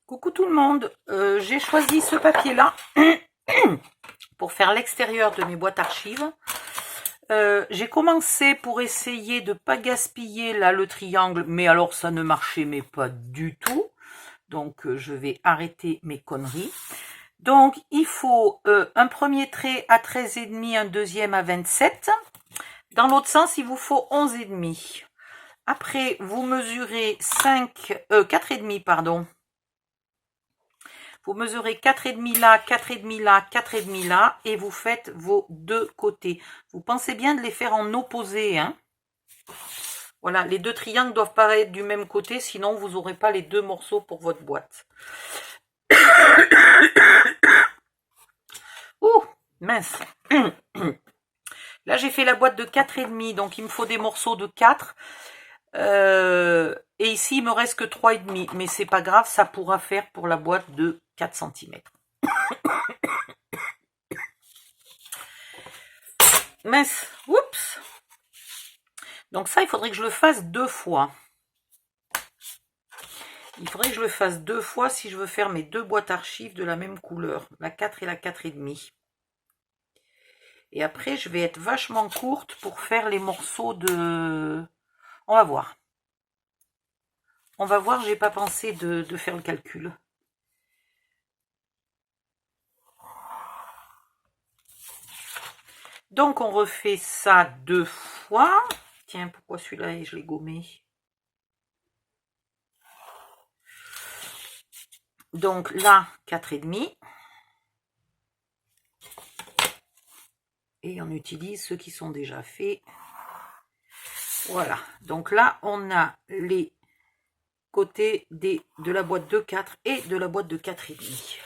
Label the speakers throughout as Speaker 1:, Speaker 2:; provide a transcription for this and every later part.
Speaker 1: Coucou tout le monde, j'ai choisi ce papier-là pour faire l'extérieur de mes boîtes archives. J'ai commencé pour essayer de ne pas gaspiller là le triangle, mais alors ça ne marchait mais pas du tout. Donc je vais arrêter mes conneries. Donc il faut un premier trait à 13,5, un deuxième à 27. Dans l'autre sens, il vous faut 11,5. Après, vous mesurez 4,5 pardon. Vous mesurez 4,5 là, 4,5 là, 4,5 là et vous faites vos deux côtés. Vous pensez bien de les faire en opposé, hein. Voilà, les deux triangles doivent pas être du même côté, sinon vous n'aurez pas les deux morceaux pour votre boîte. Ouh, mince. Là, j'ai fait la boîte de 4,5, donc il me faut des morceaux de 4. Et ici, il me reste que 3,5, mais c'est pas grave, ça pourra faire pour la boîte de 4 cm. Mince, oups. Donc ça, il faudrait que je le fasse 2 fois. Il faudrait que je le fasse 2 fois si je veux faire mes deux boîtes archives de la même couleur, la 4 et la 4,5. Et après, je vais être vachement courte pour faire les morceaux de... On va voir. On va voir, j'ai pas pensé de faire le calcul. Donc, on refait ça 2 fois. Tiens, pourquoi celui-là, je l'ai gommé? Donc là, 4,5. Et on utilise ceux qui sont déjà faits. Voilà. Donc là, on a les côtés de la boîte de 4 et de la boîte de 4,5.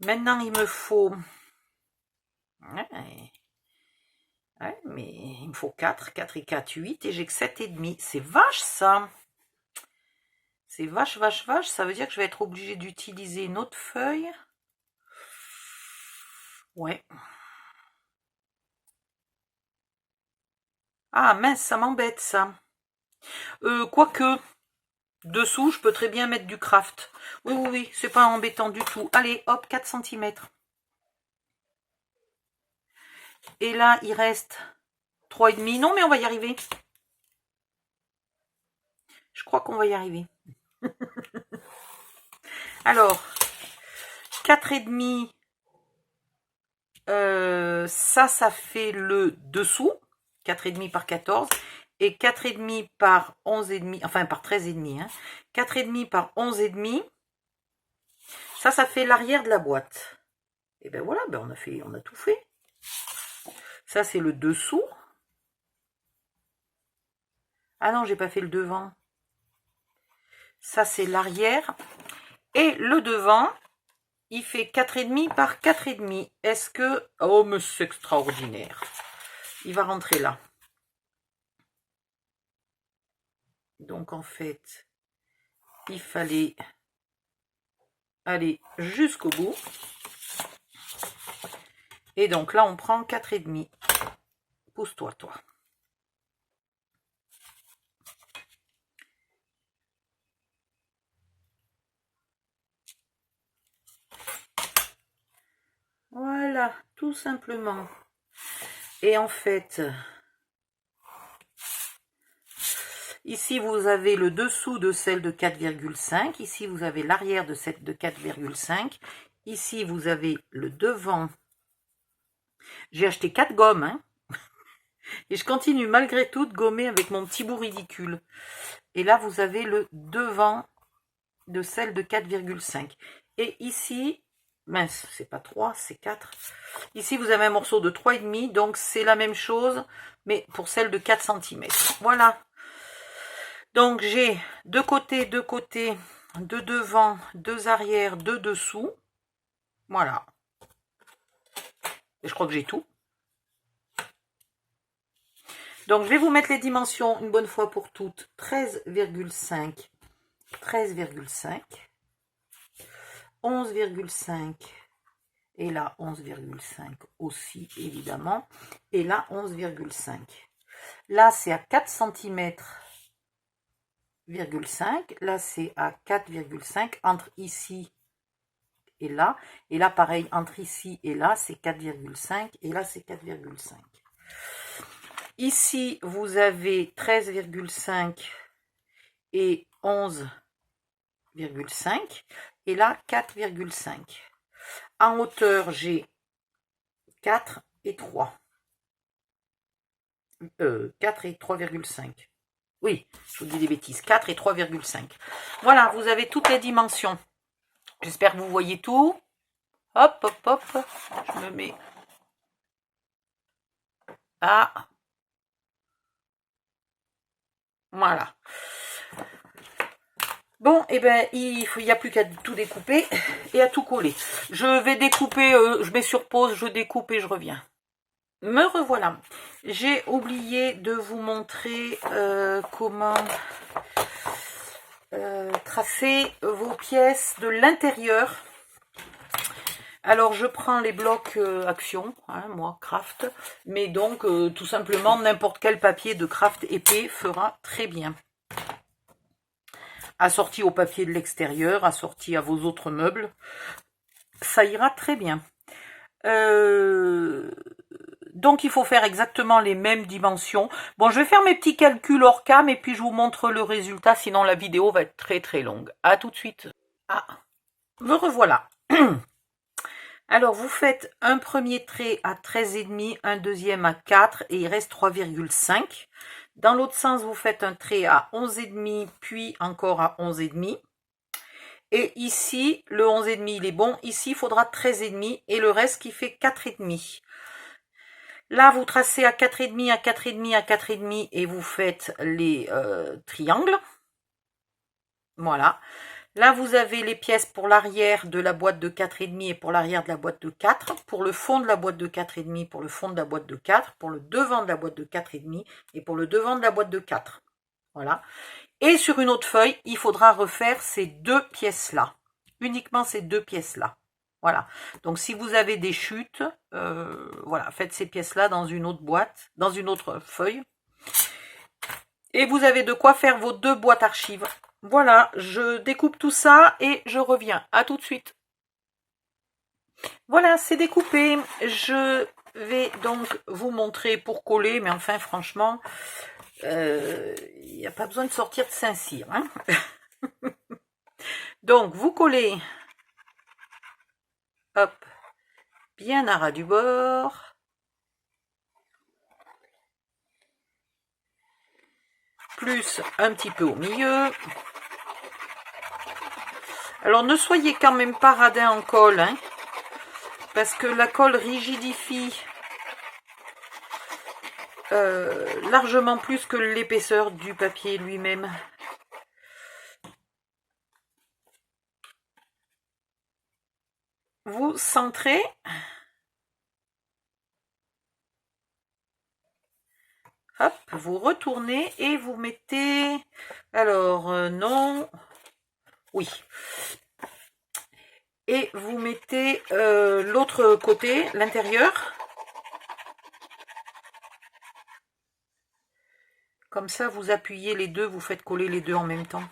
Speaker 1: Maintenant, il me faut... Ouais, mais il me faut 4, 4 et 4, 8 et j'ai que 7,5. C'est vache ça. C'est vache. Ça veut dire que je vais être obligée d'utiliser une autre feuille. Ouais. Ah mince, ça m'embête ça. Quoique, dessous, je peux très bien mettre du craft. Oui, c'est pas embêtant du tout. Allez, hop, 4 cm. Et là, il reste 3,5. Non, mais on va y arriver. Je crois qu'on va y arriver. Alors, 4,5. Ça fait le dessous. 4,5 par 14. Et 4,5 par 11,5. Enfin, par 13,5. Hein. 4,5 par 11,5. Ça fait l'arrière de la boîte. Et ben voilà, ben on a tout fait. Ça, c'est le dessous. Ah non, j'ai pas fait le devant. Ça, c'est l'arrière. Et le devant, il fait 4,5 par 4,5. Est-ce que... Oh, mais c'est extraordinaire. Il va rentrer là. Donc, en fait, il fallait aller jusqu'au bout. Et donc, là, on prend 4,5. Pousse-toi, toi. Voilà, tout simplement. Et en fait, ici vous avez le dessous de celle de 4,5. Ici vous avez l'arrière de cette de 4,5. Ici vous avez le devant. J'ai acheté 4 gommes. Hein, et je continue malgré tout de gommer avec mon petit bout ridicule. Et là vous avez le devant de celle de 4,5. Et ici... Mince, c'est pas 3, c'est 4. Ici, vous avez un morceau de 3,5, donc c'est la même chose, mais pour celle de 4 cm. Voilà. Donc, j'ai deux côtés, deux devant, deux arrière, deux dessous. Voilà. Et je crois que j'ai tout. Donc, je vais vous mettre les dimensions une bonne fois pour toutes. 13,5, 13,5, 11,5. Et là, 11,5 aussi, évidemment. Et là, 11,5. Là, c'est à 4 cm 4,5. Là, c'est à 4,5 entre ici et là. Et là, pareil, entre ici et là, c'est 4,5. Et là, c'est 4,5. Ici, vous avez 13,5 et 11,5. Et là, 4,5. En hauteur, j'ai 4 et 3. 4 et 3,5. Oui, je vous dis des bêtises. 4 et 3,5. Voilà, vous avez toutes les dimensions. J'espère que vous voyez tout. Hop, hop, hop. Je me mets... Ah. Voilà. Bon, et ben il n'y a plus qu'à tout découper et à tout coller. Je vais découper, je mets sur pause, je découpe et je reviens. Me revoilà. J'ai oublié de vous montrer comment tracer vos pièces de l'intérieur. Alors je prends les blocs Action, hein, moi craft, mais donc tout simplement n'importe quel papier de craft épais fera très bien. Assorti au papier de l'extérieur, assorti à vos autres meubles, ça ira très bien. Donc il faut faire exactement les mêmes dimensions. Bon, je vais faire mes petits calculs hors cam et puis je vous montre le résultat, sinon la vidéo va être très très longue. À tout de suite. Ah, me revoilà. Alors vous faites un premier trait à 13,5, un deuxième à 4 et il reste 3,5. Dans l'autre sens, vous faites un trait à 11,5, puis encore à 11,5. Et ici, le 11,5, il est bon. Ici, il faudra 13,5 et le reste qui fait 4,5. Là, vous tracez à 4,5, à 4,5, à 4,5 et vous faites les triangles. Voilà. Là, vous avez les pièces pour l'arrière de la boîte de 4,5 et pour l'arrière de la boîte de 4. Pour le fond de la boîte de 4,5, pour le fond de la boîte de 4. Pour le devant de la boîte de 4,5 et pour le devant de la boîte de 4. Voilà. Et sur une autre feuille, il faudra refaire ces deux pièces-là. Uniquement ces deux pièces-là. Voilà. Donc, si vous avez des chutes, voilà, faites ces pièces-là dans une autre boîte, dans une autre feuille. Et vous avez de quoi faire vos deux boîtes archives. Voilà, je découpe tout ça et je reviens. À tout de suite. Voilà, c'est découpé. Je vais donc vous montrer pour coller, mais enfin, franchement, il n'y a pas besoin de sortir de Saint-Cyr. Hein. Donc, vous collez, hop, bien à ras du bord. Plus un petit peu au milieu. Alors, ne soyez quand même pas radin en colle, hein, parce que la colle rigidifie largement plus que l'épaisseur du papier lui-même. Vous centrez. Hop, vous retournez et vous mettez... Alors, non... Oui. Et vous mettez l'autre côté, l'intérieur. Comme ça, vous appuyez les deux, vous faites coller les deux en même temps.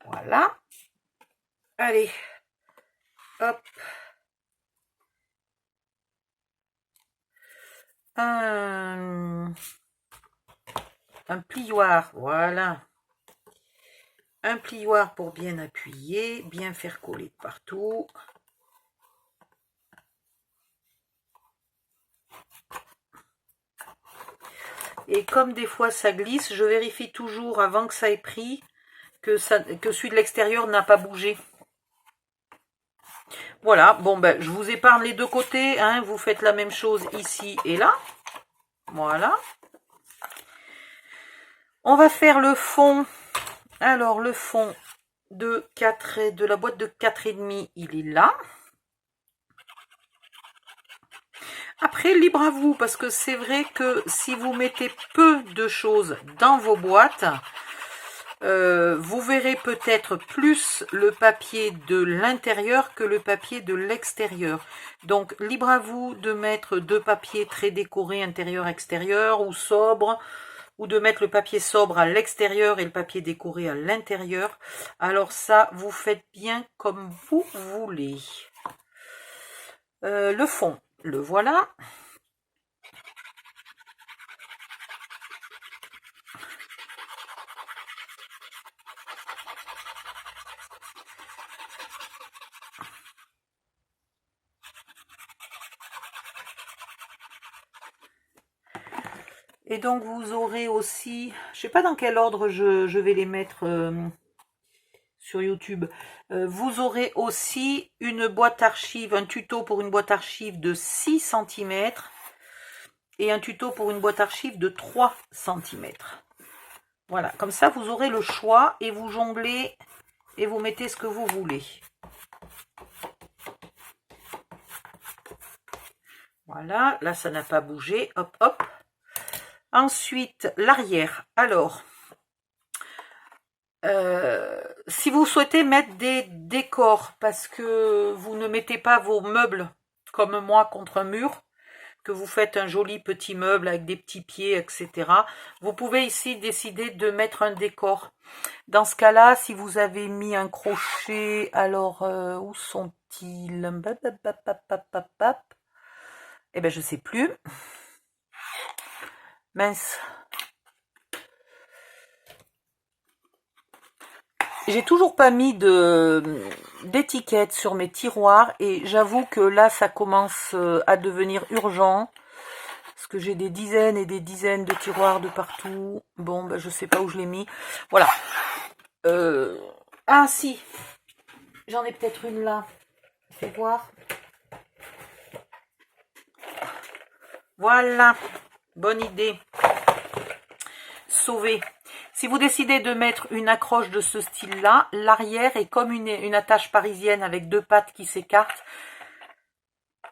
Speaker 1: Voilà. Allez. Hop. Un plioir, voilà. Un plioir pour bien appuyer, bien faire coller de partout. Et comme des fois ça glisse, je vérifie toujours avant que ça ait pris que celui de l'extérieur n'a pas bougé. Voilà, bon ben je vous épargne les deux côtés, hein, vous faites la même chose ici et là. Voilà. On va faire le fond. Alors le fond de la boîte de 4,5, il est là. Après, libre à vous, parce que c'est vrai que si vous mettez peu de choses dans vos boîtes, vous verrez peut-être plus le papier de l'intérieur que le papier de l'extérieur. Donc, libre à vous de mettre deux papiers très décorés intérieur-extérieur ou sobre, ou de mettre le papier sobre à l'extérieur et le papier décoré à l'intérieur. Alors ça, vous faites bien comme vous voulez. Le fond, le voilà. Et donc vous aurez aussi, je sais pas dans quel ordre je vais les mettre sur YouTube. Vous aurez aussi une boîte archive, un tuto pour une boîte archive de 6 cm et un tuto pour une boîte archive de 3 cm. Voilà, comme ça vous aurez le choix et vous jonglez et vous mettez ce que vous voulez. Voilà, là ça n'a pas bougé, hop hop. Ensuite, l'arrière. Alors, si vous souhaitez mettre des décors, parce que vous ne mettez pas vos meubles, comme moi, contre un mur, que vous faites un joli petit meuble avec des petits pieds, etc., vous pouvez ici décider de mettre un décor. Dans ce cas-là, si vous avez mis un crochet, alors, où sont-ils? Eh bien, je ne sais plus. Mince. J'ai toujours pas mis d'étiquette sur mes tiroirs et j'avoue que là ça commence à devenir urgent parce que j'ai des dizaines et des dizaines de tiroirs de partout. Bon, ben, je sais pas où je l'ai mis. Voilà. Ah si, j'en ai peut-être une là. Fais voir. Voilà, bonne idée. Sauvé. Si vous décidez de mettre une accroche de ce style-là, l'arrière est comme une attache parisienne avec deux pattes qui s'écartent.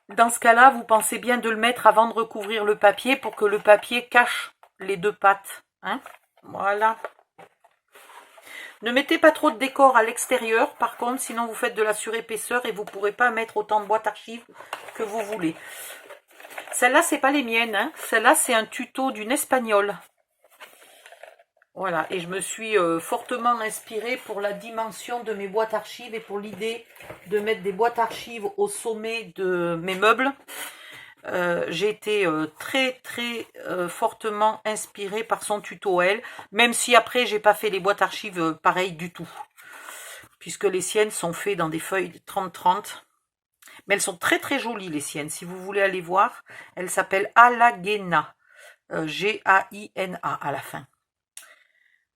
Speaker 1: Dans ce cas-là, vous pensez bien de le mettre avant de recouvrir le papier pour que le papier cache les deux pattes. Hein? Voilà. Ne mettez pas trop de décor à l'extérieur, par contre, sinon vous faites de la surépaisseur et vous ne pourrez pas mettre autant de boîtes archives que vous voulez. Celle-là, c'est pas les miennes. Hein. Celle-là, c'est un tuto d'une Espagnole. Voilà, et je me suis fortement inspirée pour la dimension de mes boîtes archives et pour l'idée de mettre des boîtes archives au sommet de mes meubles. J'ai été très fortement inspirée par son tuto elle, même si après j'ai pas fait les boîtes archives pareilles du tout, puisque les siennes sont faites dans des feuilles 30-30. Mais elles sont très jolies les siennes, si vous voulez aller voir. Elles s'appellent Alagena, G-A-I-N-A à la fin.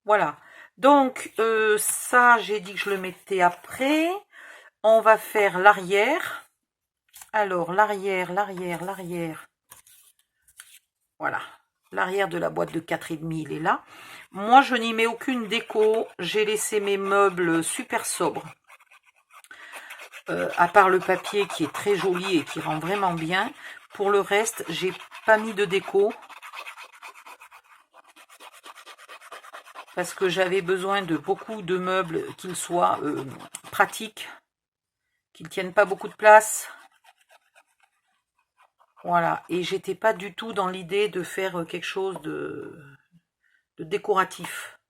Speaker 1: Voilà, donc ça j'ai dit que je le mettais après. On va faire l'arrière. Alors l'arrière. Voilà, l'arrière de la boîte de 4,5 il est là. Moi je n'y mets aucune déco, j'ai laissé mes meubles super sobres. À part le papier qui est très joli et qui rend vraiment bien. Pour le reste, j'ai pas mis de déco. Parce que j'avais besoin de beaucoup de meubles qu'ils soient pratiques, qu'ils ne tiennent pas beaucoup de place. Voilà, et j'étais pas du tout dans l'idée de faire quelque chose de décoratif.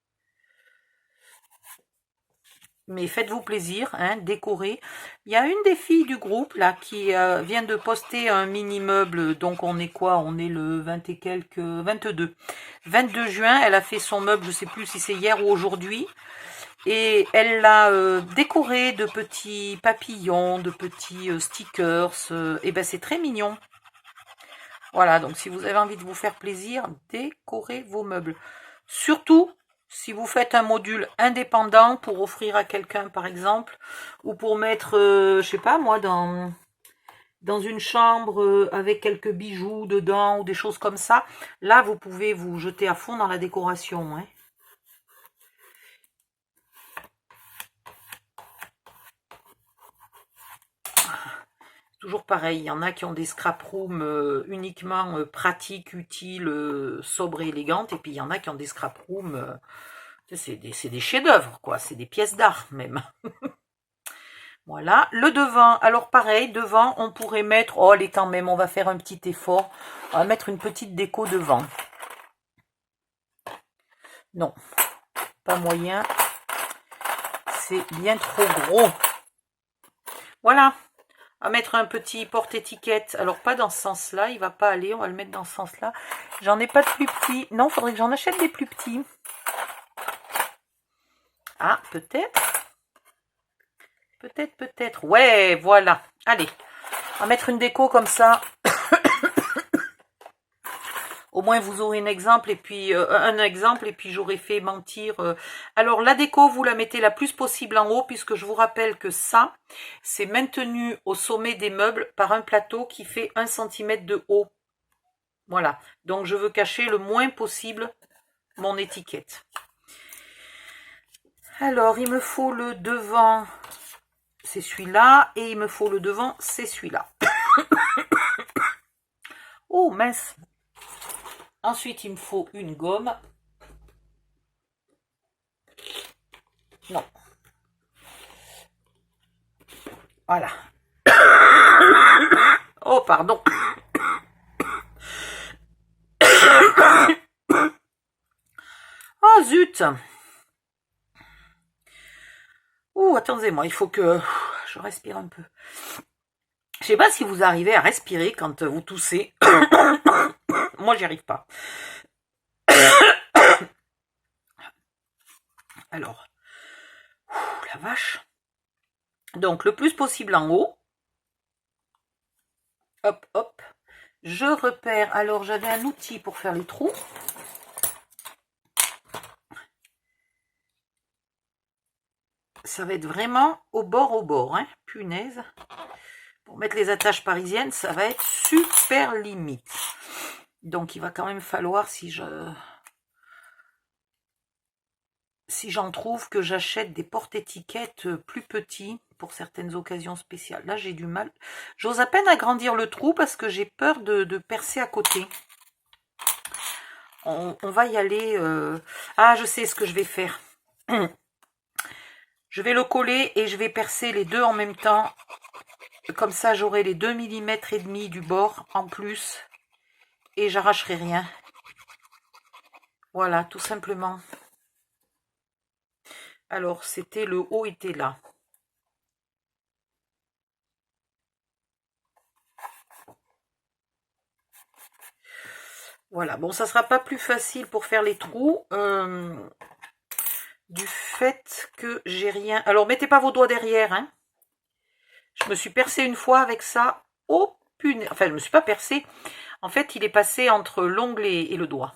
Speaker 1: Mais faites-vous plaisir, hein, décorez. Il y a une des filles du groupe là qui vient de poster un mini meuble. Donc on est quoi? On est le 20 et quelques, 22. 22 juin, elle a fait son meuble, je sais plus si c'est hier ou aujourd'hui. Et elle l'a décoré de petits papillons, de petits stickers. Et ben c'est très mignon. Voilà, donc si vous avez envie de vous faire plaisir, décorez vos meubles. Surtout si vous faites un module indépendant pour offrir à quelqu'un par exemple, ou pour mettre, je sais pas moi, dans une chambre avec quelques bijoux dedans ou des choses comme ça, là vous pouvez vous jeter à fond dans la décoration. Hein. Toujours pareil, il y en a qui ont des scrap rooms uniquement pratiques, utiles, sobres et élégantes, et puis il y en a qui ont des scrap rooms C'est des chefs-d'œuvre, quoi. C'est des pièces d'art, même. Voilà. Le devant, alors pareil, devant, on pourrait mettre... Oh, les temps même, on va faire un petit effort. On va mettre une petite déco devant. Non, pas moyen. C'est bien trop gros. Voilà. On va mettre un petit porte-étiquette. Alors, pas dans ce sens-là. Il va pas aller. On va le mettre dans ce sens-là. J'en ai pas de plus petits. Non, il faudrait que j'en achète des plus petits. Ah, peut-être. Peut-être. Ouais, voilà. Allez. On va mettre une déco comme ça. Au moins, vous aurez un exemple et puis j'aurai fait mentir. Alors, la déco, vous la mettez la plus possible en haut, puisque je vous rappelle que ça, c'est maintenu au sommet des meubles par un plateau qui fait 1 cm de haut. Voilà. Donc, je veux cacher le moins possible mon étiquette. Alors, il me faut le devant, c'est celui-là, et il me faut le devant, c'est celui-là. Oh, mince! Ensuite, il me faut une gomme. Non. Voilà. Oh, pardon. Oh, zut. Oh, attendez-moi, il faut que je respire un peu. Je sais pas si vous arrivez à respirer quand vous toussez. Moi, j'y arrive pas. Alors, la vache. Donc, le plus possible en haut. Hop, hop. Je repère. Alors, j'avais un outil pour faire les trous. Ça va être vraiment au bord, hein. Punaise. Pour mettre les attaches parisiennes, ça va être super limite. Donc, il va quand même falloir, si j'en trouve, que j'achète des porte-étiquettes plus petits pour certaines occasions spéciales. Là, j'ai du mal. J'ose à peine agrandir le trou parce que j'ai peur de percer à côté. On va y aller. Ah, je sais ce que je vais faire. Je vais le coller et je vais percer les deux en même temps. Comme ça, j'aurai les 2 mm et demi du bord en plus. Et j'arracherai rien. Voilà, tout simplement. Alors, c'était le haut était là. Voilà, bon, ça sera pas plus facile pour faire les trous. Du fait que j'ai rien... Alors, mettez pas vos doigts derrière, hein. Je me suis percée une fois avec ça. Oh, punaise. Enfin, je me suis pas percée. En fait, il est passé entre l'ongle et le doigt.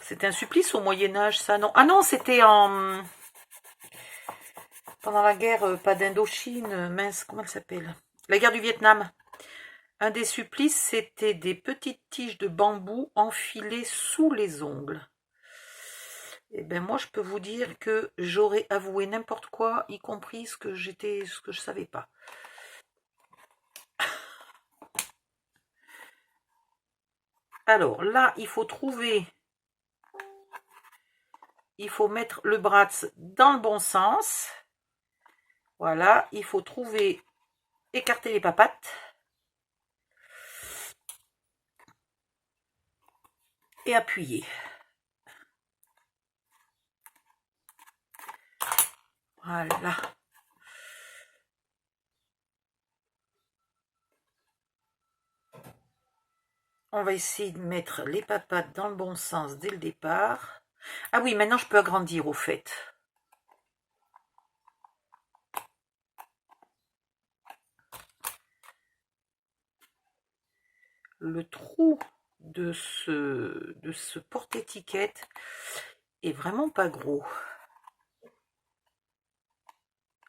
Speaker 1: C'était un supplice au Moyen-Âge, ça, non? Ah non, c'était en... Pendant la guerre, pas d'Indochine, mince, comment elle s'appelle? La guerre du Vietnam. Un des supplices, c'était des petites tiges de bambou enfilées sous les ongles. Et ben moi, je peux vous dire que j'aurais avoué n'importe quoi, y compris ce que je savais pas. Alors là, il faut trouver... Il faut mettre le bras dans le bon sens. Voilà, il faut trouver... Écarter les papates. Et appuyer. Voilà. On va essayer de mettre les papates dans le bon sens dès le départ. Ah oui, maintenant je peux agrandir au fait. Le trou de ce porte-étiquette est vraiment pas gros.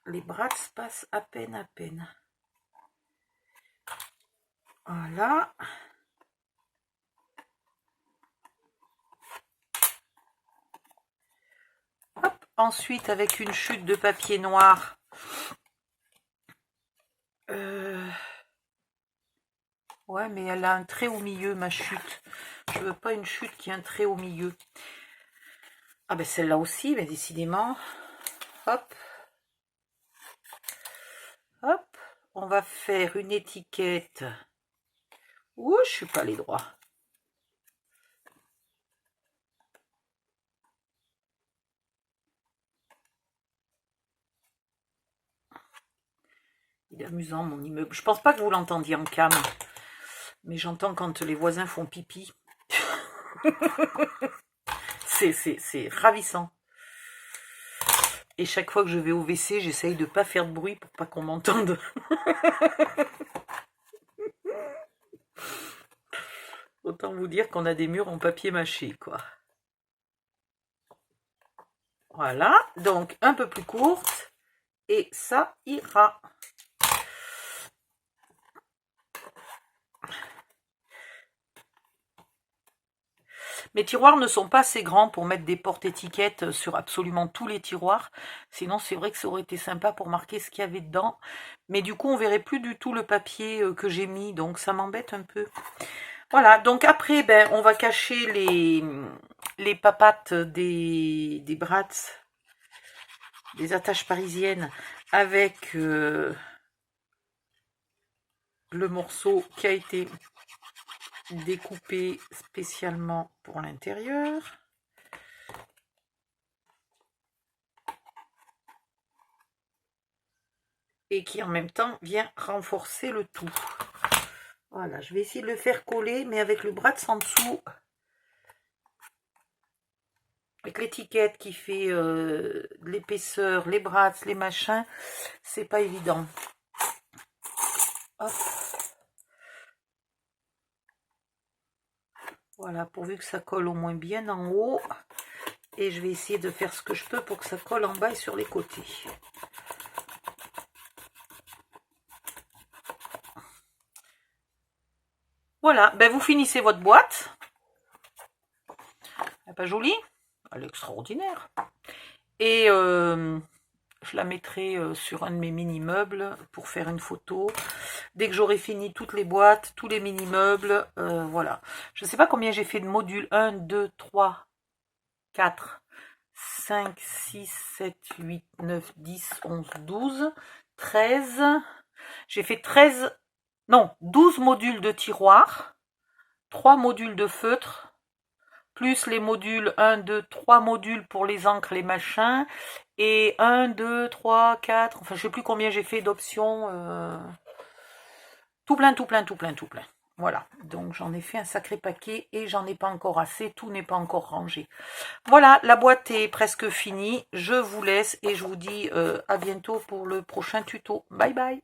Speaker 1: Les bras passent à peine. Voilà. Hop. Ensuite, avec une chute de papier noir, ouais, mais elle a un trait au milieu, ma chute. Je veux pas une chute qui a un trait au milieu. Ah ben celle-là aussi, mais décidément. Hop. Hop. On va faire une étiquette. Ouh, je suis pas allé droit. Il est amusant mon immeuble. Je pense pas que vous l'entendiez en cam. Mais j'entends quand les voisins font pipi. C'est ravissant. Et chaque fois que je vais au WC, j'essaye de pas faire de bruit pour pas qu'on m'entende. Autant vous dire qu'on a des murs en papier mâché, quoi. Voilà, donc un peu plus courte. Et ça ira. Mes tiroirs ne sont pas assez grands pour mettre des porte-étiquettes sur absolument tous les tiroirs. Sinon, c'est vrai que ça aurait été sympa pour marquer ce qu'il y avait dedans. Mais du coup, on verrait plus du tout le papier que j'ai mis. Donc, ça m'embête un peu. Voilà, donc après, ben, on va cacher les papates des brats, des attaches parisiennes, avec le morceau qui a été découpé spécialement pour l'intérieur. Et qui en même temps vient renforcer le tout. Voilà, je vais essayer de le faire coller, mais avec le bras en dessous. Avec l'étiquette qui fait l'épaisseur, les bras, les machins, c'est pas évident. Hop. Voilà, pourvu que ça colle au moins bien en haut. Et je vais essayer de faire ce que je peux pour que ça colle en bas et sur les côtés. Voilà, ben vous finissez votre boîte. Elle n'est pas jolie? Elle est extraordinaire. Et je la mettrai sur un de mes mini-meubles pour faire une photo. Dès que j'aurai fini toutes les boîtes, tous les mini-meubles, voilà. Je ne sais pas combien j'ai fait de modules. 1, 2, 3, 4, 5, 6, 7, 8, 9, 10, 11, 12, 13. J'ai fait 13, non, 12 modules de tiroirs, 3 modules de feutre, plus les modules 1, 2, 3 modules pour les encres, les machins, et 1, 2, 3, 4, enfin je sais plus combien j'ai fait d'options, tout plein, tout plein, tout plein, tout plein. Voilà, donc j'en ai fait un sacré paquet et j'en ai pas encore assez, tout n'est pas encore rangé. Voilà, la boîte est presque finie, je vous laisse et je vous dis à bientôt pour le prochain tuto. Bye bye.